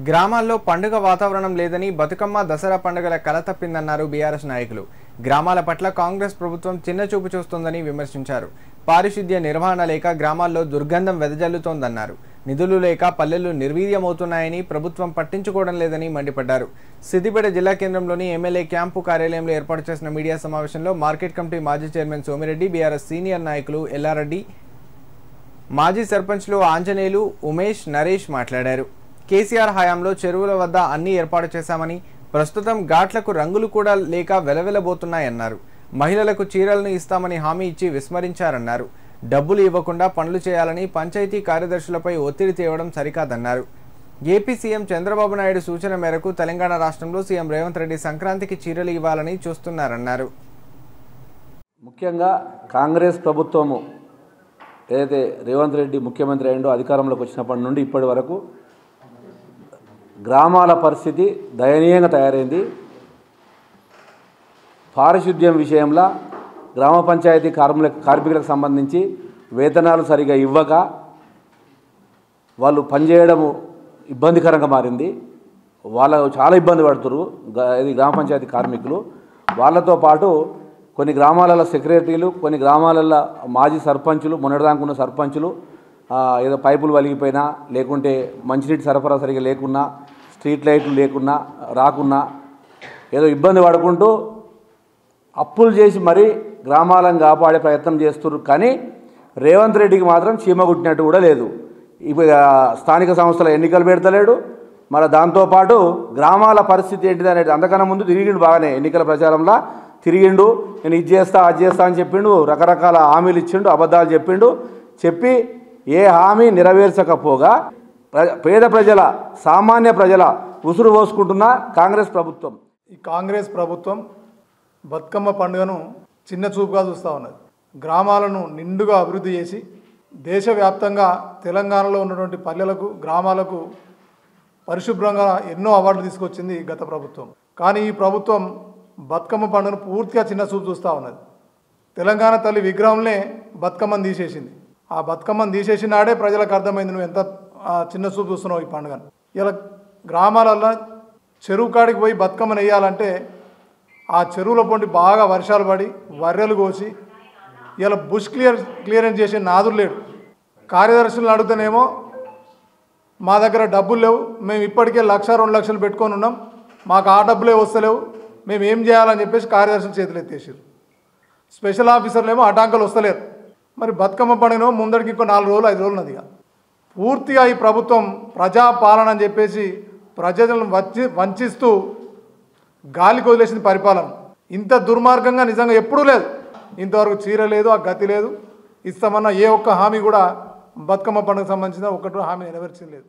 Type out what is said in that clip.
గ్రామాల్లో పండుగ వాతావరణం లేదని బతుకమ్మ దసరా పండుగల కల తప్పిందన్నారు బీఆర్ఎస్ నాయకులు. గ్రామాల పట్ల కాంగ్రెస్ ప్రభుత్వం చిన్నచూపు చూస్తోందని విమర్శించారు. పారిశుద్ధ్య నిర్వహణ లేక గ్రామాల్లో దుర్గంధం వెదజల్లుతోందన్నారు. నిధులు లేక పల్లెలు నిర్వీర్యమవుతున్నాయని ప్రభుత్వం పట్టించుకోవడం లేదని మండిపడ్డారు. సిద్దిపేట జిల్లా కేంద్రంలోని ఎమ్మెల్యే క్యాంపు కార్యాలయంలో ఏర్పాటు చేసిన మీడియా సమావేశంలో మార్కెట్ కమిటీ మాజీ చైర్మన్ సోమిరెడ్డి, బీఆర్ఎస్ సీనియర్ నాయకులు ఎల్లారెడ్డి, మాజీ సర్పంచ్లు ఆంజనేయులు, ఉమేష్, నరేష్ మాట్లాడారు. కేసీఆర్ హయాంలో చెరువుల వద్ద అన్ని ఏర్పాటు చేశామని, ప్రస్తుతం ఘాట్లకు రంగులు కూడా లేక వెలవెలబోతున్నాయన్నారు. మహిళలకు చీరలను ఇస్తామని హామీ ఇచ్చి విస్మరించారన్నారు. డబ్బులు ఇవ్వకుండా పనులు చేయాలని పంచాయతీ కార్యదర్శులపై ఒత్తిడి తేవడం సరికాదన్నారు. ఏపీ సీఎం చంద్రబాబు నాయుడు సూచన మేరకు తెలంగాణ రాష్ట్రంలో సీఎం రేవంత్ రెడ్డి సంక్రాంతికి చీరలు ఇవ్వాలని చూస్తున్నారన్నారు. ముఖ్యంగా కాంగ్రెస్ ప్రభుత్వము ఏదైతే రేవంత్ రెడ్డి ముఖ్యమంత్రి అయిందో అధికారంలోకి వచ్చినప్పటి నుండి ఇప్పటి వరకు గ్రామాల పరిస్థితి దయనీయంగా తయారైంది. పారిశుద్ధ్యం విషయంలో గ్రామ పంచాయతీ కార్మికులకు సంబంధించి వేతనాలు సరిగా ఇవ్వక వాళ్ళు పనిచేయడము ఇబ్బందికరంగా మారింది. వాళ్ళు చాలా ఇబ్బంది పడుతున్నారు ఇది గ్రామ పంచాయతీ కార్మికులు. వాళ్ళతో పాటు కొన్ని గ్రామాలలో సెక్రటరీలు, కొన్ని గ్రామాలలో మాజీ సర్పంచులు, మొన్నటిదాకున్న సర్పంచులు ఏదో పైపులు వలిగిపోయినా, లేకుంటే మంచినీటి సరఫరా సరిగా లేకున్నా, స్ట్రీట్ లైట్లు లేకున్నా రాకున్నా ఏదో ఇబ్బంది పడుకుంటూ అప్పులు చేసి మరీ గ్రామాలను కాపాడే ప్రయత్నం చేస్తున్నారు. కానీ రేవంత్ రెడ్డికి మాత్రం చీమ కుట్టినట్టు కూడా లేదు. ఇప్పుడు స్థానిక సంస్థల ఎన్నికలు పెడతలేడు. మరి దాంతోపాటు గ్రామాల పరిస్థితి ఏంటిది అనేది అంతకన్నా ముందు తిరిగిండు, బాగానే ఎన్నికల ప్రచారంలో తిరిగిండు. నేను ఇది చేస్తా అది చేస్తా అని చెప్పిండు, రకరకాల హామీలు ఇచ్చిండు, అబద్ధాలు చెప్పిండు. చెప్పి ఏ హామీ నెరవేర్చకపోగా పేద ప్రజల, సామాన్య ప్రజల ఉసురు పోసుకుంటున్న కాంగ్రెస్ ప్రభుత్వం. ఈ కాంగ్రెస్ ప్రభుత్వం బతుకమ్మ పండుగను చిన్న చూపుగా చూస్తూ ఉన్నది. గ్రామాలను నిండుగా అభివృద్ధి చేసి దేశవ్యాప్తంగా తెలంగాణలో ఉన్నటువంటి పల్లెలకు, గ్రామాలకు పరిశుభ్రంగా ఎన్నో అవార్డులు తీసుకొచ్చింది గత ప్రభుత్వం. కానీ ఈ ప్రభుత్వం బతుకమ్మ పండుగను పూర్తిగా చిన్న చూపు చూస్తూ ఉన్నది. తెలంగాణ తల్లి విగ్రహంలో బతుకమ్మను తీసేసింది. ఆ బతుకమ్మను తీసేసిన నాడే ప్రజలకు అర్థమైంది నువ్వు ఎంత చిన్న చూపు చూస్తున్నావు ఈ పండుగను. ఇలా గ్రామాలల్లో చెరువు కాడికి పోయి బతుకమ్మను వేయాలంటే ఆ చెరువుల పొంటి బాగా వర్షాలు పడి వర్రెలు కోసి ఇలా బుష్ క్లియరెన్స్ చేసే నాదులు లేడు. కార్యదర్శులను అడుగుతానేమో మా దగ్గర డబ్బులు లేవు, మేము ఇప్పటికే 1,00,000, 2 లక్షలు పెట్టుకొని ఉన్నాం, మాకు ఆ డబ్బులే వస్తలేవు, మేము ఏం చేయాలని చెప్పేసి కార్యదర్శులు చేతులు ఎత్తేసారు. స్పెషల్ ఆఫీసర్లు ఏమో అటాంకలు వస్తలేరు. మరి బతుకమ్మ పండుగను ముందడికి ఇంకో 4 రోజులు 5 రోజులు ఉన్నదిగా. పూర్తిగా ఈ ప్రభుత్వం ప్రజాపాలన అని చెప్పేసి ప్రజలను వంచిస్తూ గాలికి వదిలేసింది పరిపాలన. ఇంత దుర్మార్గంగా నిజంగా ఎప్పుడూ లేదు. ఇంతవరకు చీర లేదు, ఆ గతి లేదు. ఇస్తామన్న ఏ ఒక్క హామీ కూడా బతుకమ్మ పండుగకు సంబంధించిన ఒక్కటి హామీ నెరవేర్చింది లేదు.